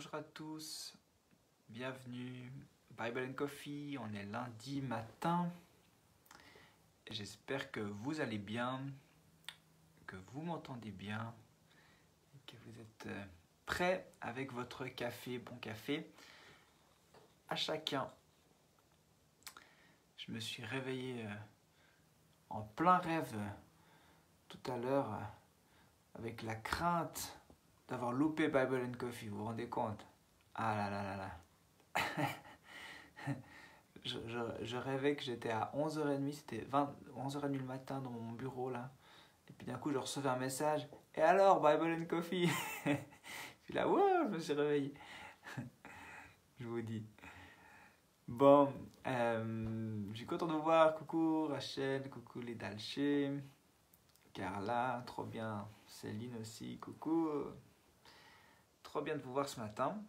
Bonjour à tous, bienvenue, Bible and Coffee, on est lundi matin. J'espère que vous allez bien, que vous m'entendez bien, et que vous êtes prêts avec votre café, bon café, à chacun. Je me suis réveillé en plein rêve tout à l'heure avec la crainte d'avoir loupé Bible and Coffee, vous vous rendez compte? Ah là là là là. je rêvais que j'étais à 11h30, c'était 11h30 le matin dans mon bureau là. Et puis d'un coup je recevais un message. Et alors Bible and Coffee? Puis là, wow, je me suis réveillé. Je vous dis. Bon, je suis content de vous voir. Coucou Rachel, coucou les Dalché, Carla, trop bien. Céline aussi, coucou. Trop bien de vous voir ce matin.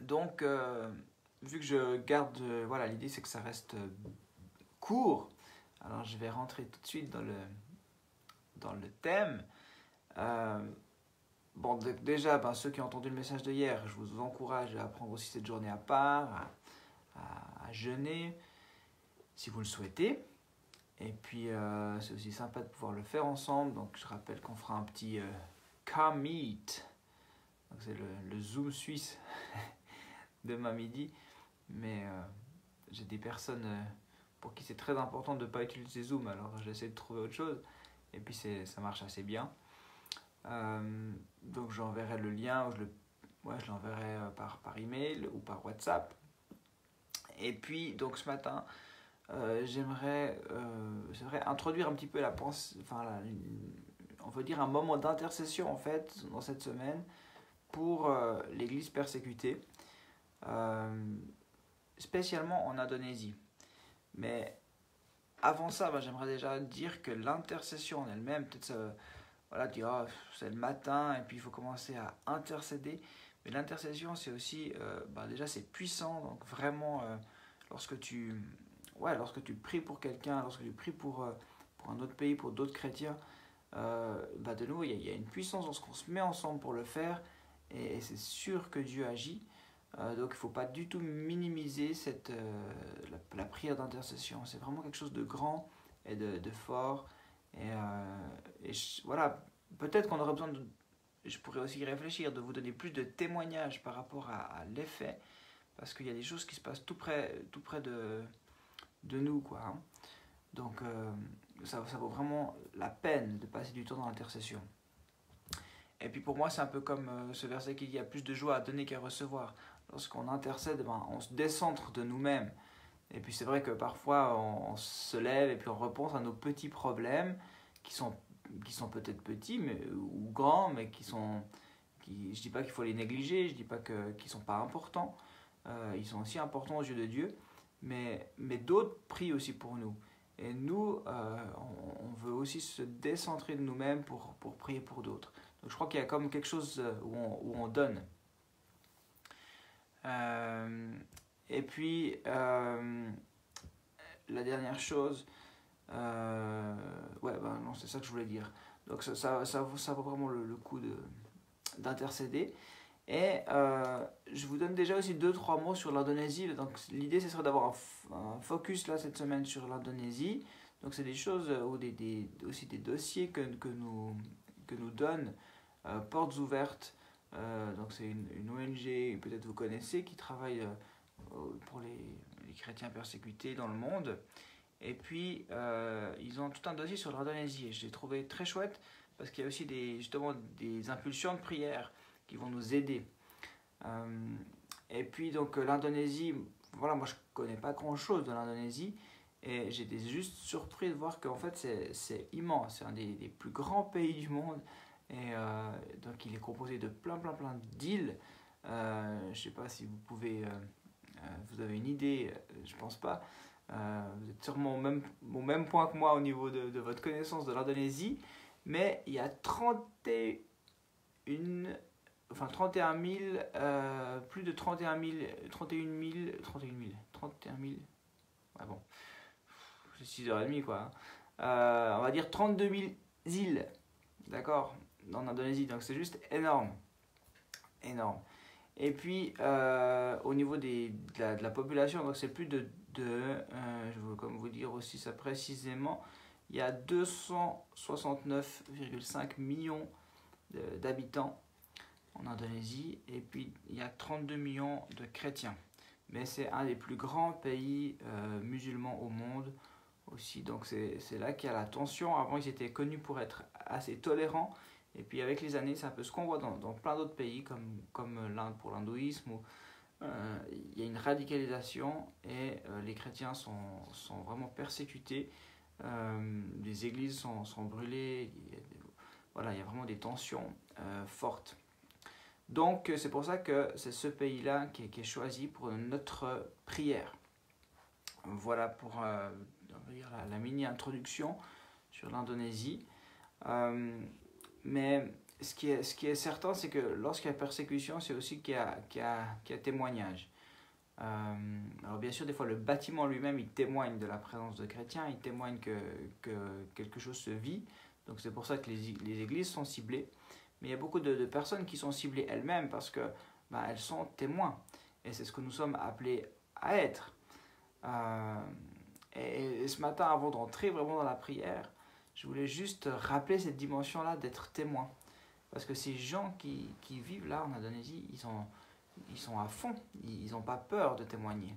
Donc, vu que je garde, voilà, l'idée c'est que ça reste court. Alors, je vais rentrer tout de suite dans le thème. Bon, déjà, ceux qui ont entendu le message de hier, je vous encourage à prendre aussi cette journée à part, à jeûner, si vous le souhaitez. Et puis, c'est aussi sympa de pouvoir le faire ensemble. Donc, je rappelle qu'on fera un petit car meet. Donc, c'est le Zoom suisse demain midi. Mais j'ai des personnes pour qui c'est très important de ne pas utiliser Zoom. Alors, j'essaie de trouver autre chose. Et puis, ça marche assez bien. Donc, j'enverrai le lien, ou je l'enverrai par email ou par WhatsApp. Et puis, donc, ce matin, j'aimerais introduire un petit peu la pensée, on veut dire un moment d'intercession en fait dans cette semaine pour l'Église persécutée, spécialement en Indonésie. Mais avant ça, j'aimerais déjà dire que l'intercession en elle-même, peut-être voilà, dire c'est le matin et puis il faut commencer à intercéder. Mais l'intercession, c'est aussi, déjà c'est puissant, donc vraiment lorsque tu pries pour quelqu'un, lorsque tu pries pour un autre pays, pour d'autres chrétiens, de nouveau, il y a une puissance lorsqu'on se met ensemble pour le faire, et c'est sûr que Dieu agit. Donc il ne faut pas du tout minimiser la prière d'intercession. C'est vraiment quelque chose de grand et de fort. Voilà, peut-être qu'on aurait besoin je pourrais aussi y réfléchir, de vous donner plus de témoignages par rapport à l'effet, parce qu'il y a des choses qui se passent tout près de nous, quoi. Hein. Donc ça vaut vraiment la peine de passer du temps dans l'intercession. Et puis pour moi, c'est un peu comme ce verset qui dit: il y a plus de joie à donner qu'à recevoir. Lorsqu'on intercède, on se décentre de nous-mêmes. Et puis c'est vrai que parfois on se lève et puis on repense à nos petits problèmes qui sont peut-être petits ou grands, mais je dis pas qu'il faut les négliger, je dis pas qu'ils ne sont pas importants. Ils sont aussi importants aux yeux de Dieu, mais d'autres prient aussi pour nous. Et nous, on veut aussi se décentrer de nous-mêmes pour prier pour d'autres. Donc je crois qu'il y a comme quelque chose où on donne. Et puis, la dernière chose, non, c'est ça que je voulais dire. Donc ça vaut vraiment le coup d'intercéder. Et je vous donne déjà aussi 2-3 mots sur l'Indonésie. Donc l'idée, ce serait d'avoir un focus là cette semaine sur l'Indonésie. Donc c'est des choses ou aussi des dossiers que nous donnent Portes Ouvertes. Donc c'est une ONG, peut-être vous connaissez, qui travaille pour les chrétiens persécutés dans le monde. Et puis ils ont tout un dossier sur l'Indonésie. Et je l'ai trouvé très chouette parce qu'il y a aussi justement des impulsions de prière qui vont nous aider. Et puis donc l'Indonésie, voilà, moi je connais pas grand chose de l'Indonésie et j'étais juste surpris de voir qu'en fait c'est immense, c'est un des plus grands pays du monde, et donc il est composé de plein d'îles. Je sais pas si vous pouvez, vous avez une idée, je pense pas. Vous êtes sûrement au même point que moi au niveau de votre connaissance de l'Indonésie, mais il y a 31 000, plus de 31 000, ouais bon, c'est 6h30 quoi. On va dire 32 000 îles, d'accord, en Indonésie, donc c'est juste énorme. Et puis, au niveau de la population, donc c'est plus je veux comme vous dire aussi ça précisément, il y a 269,5 millions d'habitants en Indonésie, et puis il y a 32 millions de chrétiens. Mais c'est un des plus grands pays musulmans au monde aussi, donc c'est là qu'il y a la tension. Avant, ils étaient connus pour être assez tolérants, et puis avec les années, c'est un peu ce qu'on voit dans plein d'autres pays, comme l'Inde pour l'hindouisme, où il y a une radicalisation, et les chrétiens sont vraiment persécutés, les églises sont brûlées, voilà, il y a vraiment des tensions fortes. Donc c'est pour ça que c'est ce pays-là qui est choisi pour notre prière. Voilà pour la mini-introduction sur l'Indonésie. Mais ce qui est certain, c'est que lorsqu'il y a persécution, c'est aussi qu'il y a témoignage. Alors bien sûr, des fois, le bâtiment lui-même, il témoigne de la présence de chrétiens, il témoigne que quelque chose se vit. Donc c'est pour ça que les églises sont ciblées. Mais il y a beaucoup de personnes qui sont ciblées elles-mêmes parce que elles sont témoins. Et c'est ce que nous sommes appelés à être. Et ce matin, avant d'entrer vraiment dans la prière, je voulais juste rappeler cette dimension-là d'être témoin. Parce que ces gens qui vivent là en Indonésie, ils sont à fond. Ils n'ont pas peur de témoigner.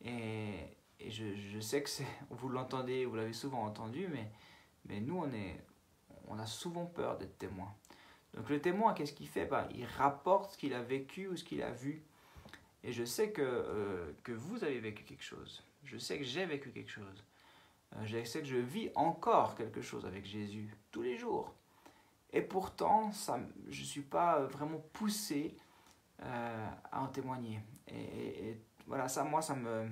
Et je sais que vous l'entendez, vous l'avez souvent entendu, mais nous, on a souvent peur d'être témoin. Donc le témoin, qu'est-ce qu'il fait? Il rapporte ce qu'il a vécu ou ce qu'il a vu. Et je sais que vous avez vécu quelque chose. Je sais que j'ai vécu quelque chose. Je sais que je vis encore quelque chose avec Jésus tous les jours. Et pourtant, je ne suis pas vraiment poussé à en témoigner. Et voilà, ça me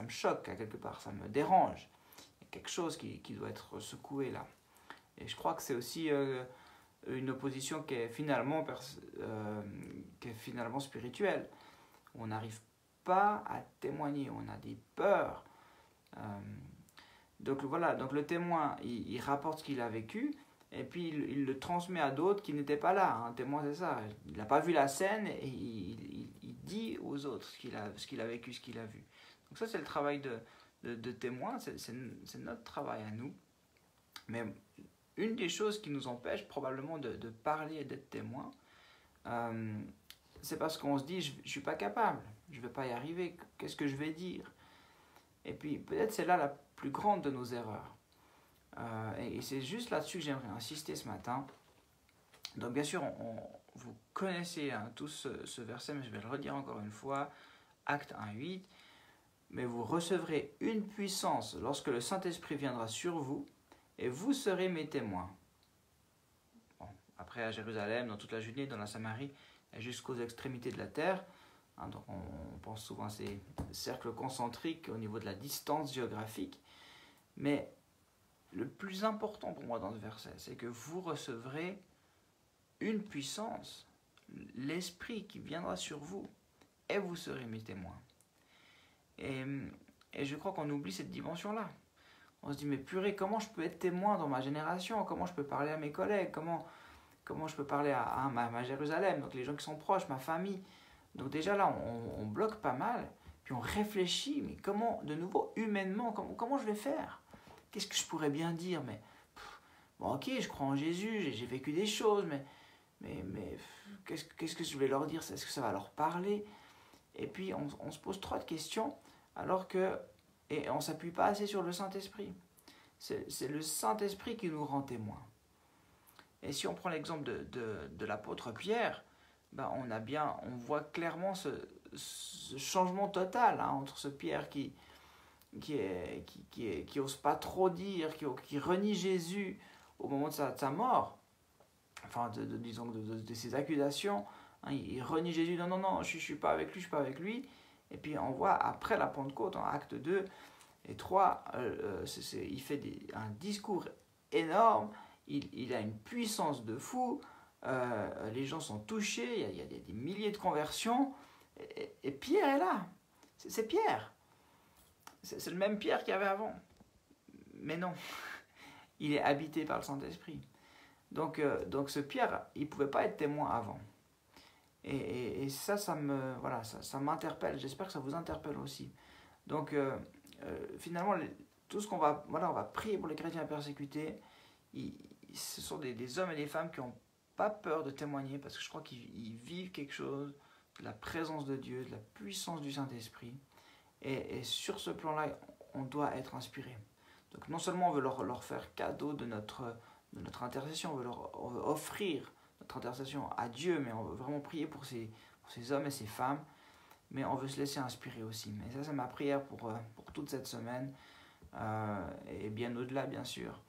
choque à quelque part, ça me dérange. Il y a quelque chose qui doit être secoué là. Et je crois que c'est aussi une opposition qui est finalement spirituelle. On n'arrive pas à témoigner, on a des peurs. Donc voilà, donc le témoin, il rapporte ce qu'il a vécu, et puis il le transmet à d'autres qui n'étaient pas là. Un témoin, c'est ça. Il n'a pas vu la scène, et il dit aux autres ce qu'il a vécu, ce qu'il a vu. Donc ça, c'est le travail de témoin, c'est notre travail à nous. Mais une des choses qui nous empêche probablement de parler et d'être témoin, c'est parce qu'on se dit, je ne suis pas capable, je ne vais pas y arriver, qu'est-ce que je vais dire? Et puis peut-être c'est là la plus grande de nos erreurs. Et c'est juste là-dessus que j'aimerais insister ce matin. Donc bien sûr, vous connaissez tous ce verset, mais je vais le redire encore une fois, Actes 1:8, mais vous recevrez une puissance lorsque le Saint-Esprit viendra sur vous, et vous serez mes témoins. Bon, après à Jérusalem, dans toute la Judée, dans la Samarie, et jusqu'aux extrémités de la terre. Donc on pense souvent à ces cercles concentriques au niveau de la distance géographique. Mais le plus important pour moi dans ce verset, c'est que vous recevrez une puissance, l'Esprit qui viendra sur vous, et vous serez mes témoins. Et je crois qu'on oublie cette dimension-là. On se dit, mais purée, comment je peux être témoin dans ma génération? Comment je peux parler à mes collègues? Comment je peux parler à ma Jérusalem? Donc les gens qui sont proches, ma famille. Donc déjà là, on bloque pas mal. Puis on réfléchit, mais comment, de nouveau, humainement, comment je vais faire? Qu'est-ce que je pourrais bien dire? Mais bon, ok, je crois en Jésus, j'ai vécu des choses, mais qu'est-ce que je vais leur dire? Est-ce que ça va leur parler? Et puis on se pose trop de questions, alors que... Et on ne s'appuie pas assez sur le Saint-Esprit. C'est le Saint-Esprit qui nous rend témoins. Et si on prend l'exemple de l'apôtre Pierre, on voit clairement ce changement total entre ce Pierre qui n'ose pas trop dire, qui renie Jésus au moment de sa mort, enfin disons de ses accusations, il renie Jésus, non, je ne suis pas avec lui, et puis on voit après la Pentecôte, en Acte 2 et 3, il fait un discours énorme, il a une puissance de fou, les gens sont touchés, il y a des milliers de conversions, et Pierre est là, c'est Pierre, c'est le même Pierre qu'il y avait avant, mais non, il est habité par le Saint-Esprit. Donc ce Pierre, il ne pouvait pas être témoin avant. Et ça, voilà, ça m'interpelle. J'espère que ça vous interpelle aussi. Donc, finalement, tout ce qu'on va, voilà, on va prier pour les chrétiens persécutés. Ce sont des hommes et des femmes qui n'ont pas peur de témoigner parce que je crois qu'ils vivent quelque chose de la présence de Dieu, de la puissance du Saint-Esprit. Et sur ce plan-là, on doit être inspiré. Donc non seulement on veut leur faire cadeau de notre intercession, on veut leur offrir notre intercession à Dieu, mais on veut vraiment prier pour ces hommes et ces femmes, mais on veut se laisser inspirer aussi. Mais ça, c'est ma prière pour toute cette semaine, et bien au-delà, bien sûr,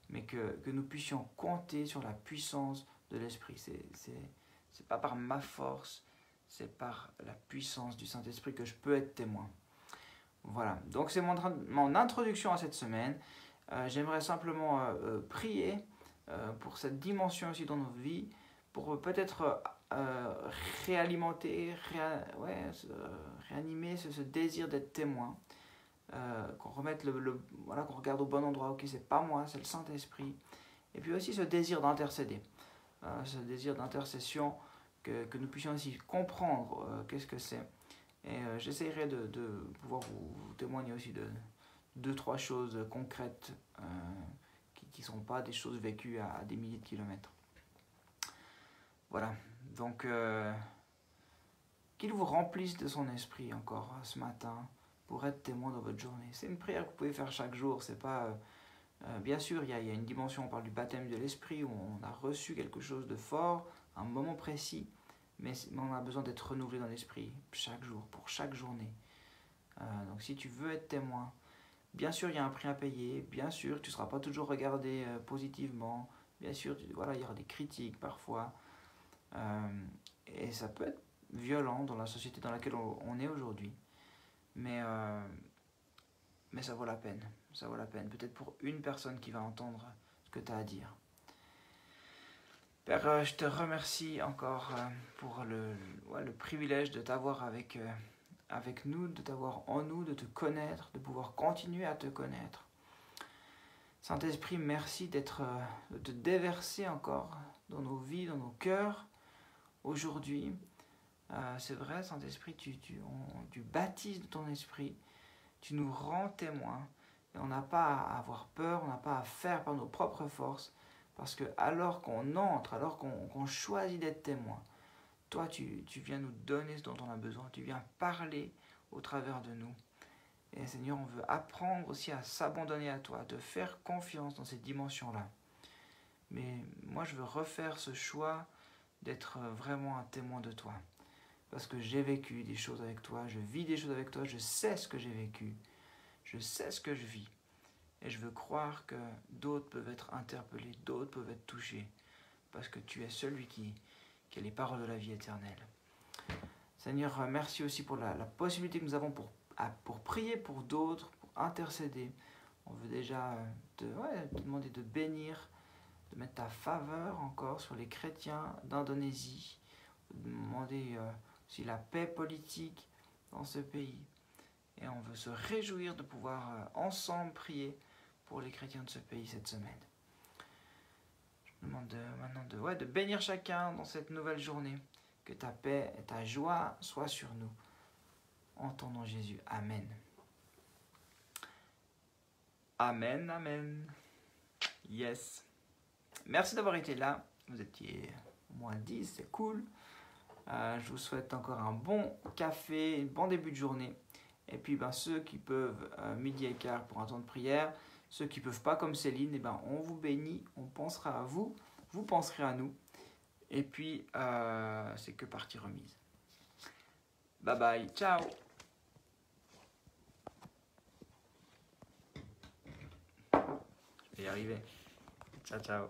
mais que nous puissions compter sur la puissance de l'Esprit. C'est pas par ma force, c'est par la puissance du Saint-Esprit que je peux être témoin. Voilà, donc c'est mon introduction à cette semaine. J'aimerais simplement prier pour cette dimension aussi dans nos vies, pour peut-être réalimenter, réanimer ce désir d'être témoin, qu'on remette voilà, qu'on regarde au bon endroit. Ok, c'est pas moi, c'est le Saint-Esprit. Et puis aussi ce désir d'intercéder, ce désir d'intercession, que nous puissions aussi comprendre qu'est-ce que c'est. Et j'essaierai de pouvoir vous témoigner aussi de 2-3 choses concrètes qui ne sont pas des choses vécues à des milliers de kilomètres. Voilà, donc qu'il vous remplisse de son esprit encore ce matin pour être témoin dans votre journée. C'est une prière que vous pouvez faire chaque jour. C'est pas, bien sûr, il y a une dimension, on parle du baptême de l'esprit, où on a reçu quelque chose de fort, un moment précis, mais on a besoin d'être renouvelé dans l'esprit chaque jour, pour chaque journée. Donc si tu veux être témoin, bien sûr il y a un prix à payer, bien sûr tu ne seras pas toujours regardé positivement, bien sûr voilà, il y aura des critiques parfois, et ça peut être violent dans la société dans laquelle on est aujourd'hui, mais ça vaut la peine, peut-être pour une personne qui va entendre ce que tu as à dire. Père, je te remercie encore pour le privilège de t'avoir avec nous, de t'avoir en nous, de te connaître, de pouvoir continuer à te connaître. Saint-Esprit, merci de te déverser encore dans nos vies, dans nos cœurs, aujourd'hui. C'est vrai, Saint-Esprit, tu baptises de ton esprit, tu nous rends témoins, et on n'a pas à avoir peur, on n'a pas à faire par nos propres forces, parce que alors qu'on entre, alors qu'on choisit d'être témoin, toi tu viens nous donner ce dont on a besoin, tu viens parler au travers de nous. Et Seigneur, on veut apprendre aussi à s'abandonner à toi, de faire confiance dans cette dimension-là. Mais moi je veux refaire ce choix d'être vraiment un témoin de toi. Parce que j'ai vécu des choses avec toi, je vis des choses avec toi, je sais ce que j'ai vécu, je sais ce que je vis. Et je veux croire que d'autres peuvent être interpellés, d'autres peuvent être touchés, parce que tu es celui qui a les paroles de la vie éternelle. Seigneur, merci aussi pour la possibilité que nous avons pour prier pour d'autres, pour intercéder. On veut déjà te demander de bénir, de mettre ta faveur encore sur les chrétiens d'Indonésie, de demander aussi la paix politique dans ce pays. Et on veut se réjouir de pouvoir ensemble prier pour les chrétiens de ce pays cette semaine. Je vous demande maintenant de bénir chacun dans cette nouvelle journée. Que ta paix et ta joie soient sur nous. En ton nom Jésus. Amen. Amen, amen. Yes. Merci d'avoir été là. Vous étiez moins 10, c'est cool. Je vous souhaite encore un bon café, un bon début de journée. Et puis ceux qui peuvent, midi et quart pour un temps de prière, ceux qui ne peuvent pas comme Céline, on vous bénit, on pensera à vous, vous penserez à nous. Et puis, c'est que partie remise. Bye bye, ciao. Je vais y arriver. Ciao, ciao.